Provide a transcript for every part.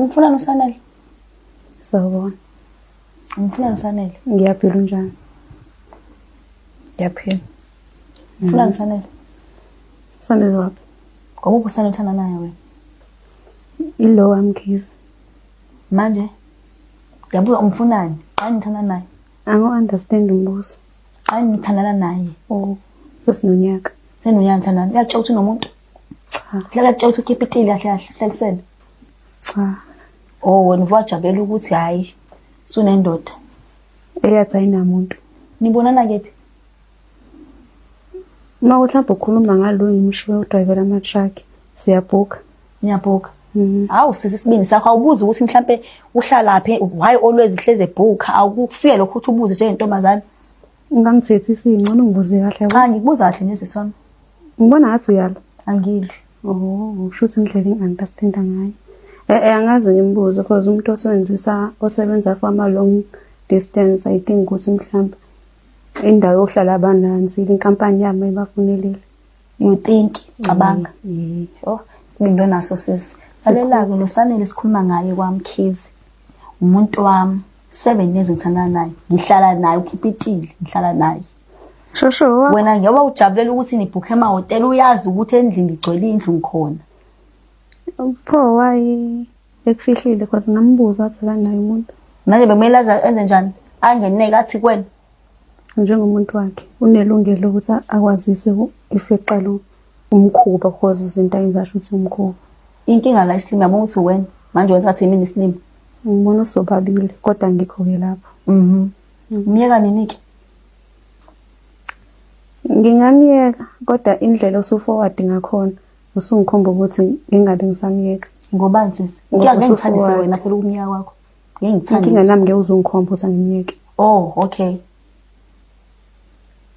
Umfuna noSanele? Sawubona. Umfuna noSanele? Ngiyaphila unjani? Ngiyaphila. Umfuna noSanele? Sanele waphi? Ngoba uSanele uthanda naye wena. Ilo wamkhizi. Manje yabuza umfunani? Xa nithanda naye. Ango-understand umbuzo. Xa nithandana naye. Oh, sesinonyaka. Senonyaka thandana. Uyakutshela ukuthi unomuntu? Cha. Hlala kutshela ukuthi ukhipha itili kahle kahle, hlelisele. Cha. Oh, wena uvajabulela ukuthi hayi sunendoda. Eyathi ayinamuntu. Nibonana kephi? Uma uhlamba ukhuluma ngalo ngimshiwe udrivela ama-truck, siyabhuka. Niyabhuka. Hawu sisi isibindi sakho awubuza ukuthi mhlambe uhlalaphi, why always ihleze ebhuka, awukufika lokho uthi ubuze njengentombazane. Ungangithethisi ingcono ngibuze kahle yabo. Cha ngikubuza kahle nje siswami. Ngibona ngathi uyalo. Angilwi. Oh, usho ukuthi indlela engi-understand ngayo. Angazi ngimbuze because umuntu osebenza for ama-long distance, I think ukuthi mhlawumbe indawo yohlala abanansi inkampani yami ibafunelile. You think cabanga. Oh, sibindi naso sisi. Salelake noSanele sikhuluma ngaye kwaMkhizi. Umuntu wami 7 years ngithanda naye. Ngihlala naye ukhipha itili, ngihlala naye. Shosho. Wena ngiyoba ujabulela ukuthi nibhuke ema-hotel uyazi ukuthi endlini ngigcwele indlu ngikhona. Pho why ekufihlile because ngambuza wathi akanaye umuntu. Manje bekumele enze njani? Angeneke athi kwena. Njengomuntu wakhe unelungelo ukuthi akwazise if eqala umkhuba because izinto ayizasho ukuthi umkhuba. Inkinga la isilimo yabona ukuthi wena manje wenza ngathi yimi isilimo. Ngibona usobabili kodwa ngikho ke lapho. Umyeka nini ke? Ngingamyeka kodwa indlela osuforward ngakhona usungikhomba ukuthi ngingabe ngisamyeka. Ngobani sisi? Ngiyangithandise wena phela ukumyeka kwakho. Ngiyangithandisa. Inkinga nami ngeke uzungikhomba ukuthi angimyeke. Oh, okay.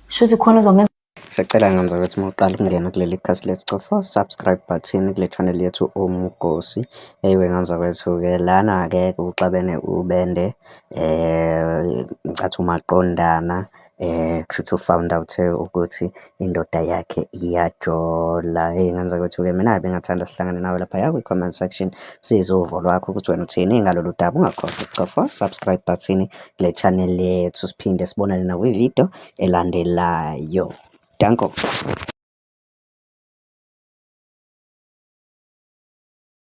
Shuthi khona uzongenza. Sicela ngenza ukuthi uqala ukungena kuleli khasi lethu cofa subscribe button kule channel yethu Umgosi. Eyiwe ngenza kwethu ke lana ke uxabene ubende ngicathi umaqondana kusho found out ukuthi indoda yakhe iyajola. Ngenza kwethu ke mina bengathanda sihlangane nawe lapha ya kwi-comment section sizovo lwakho ukuthi wena uthini ngalolu daba. Ungakhohlwa ukucofa subscribe button kule channel yethu siphinde sibonane na kwi-video elandelayo. Danko.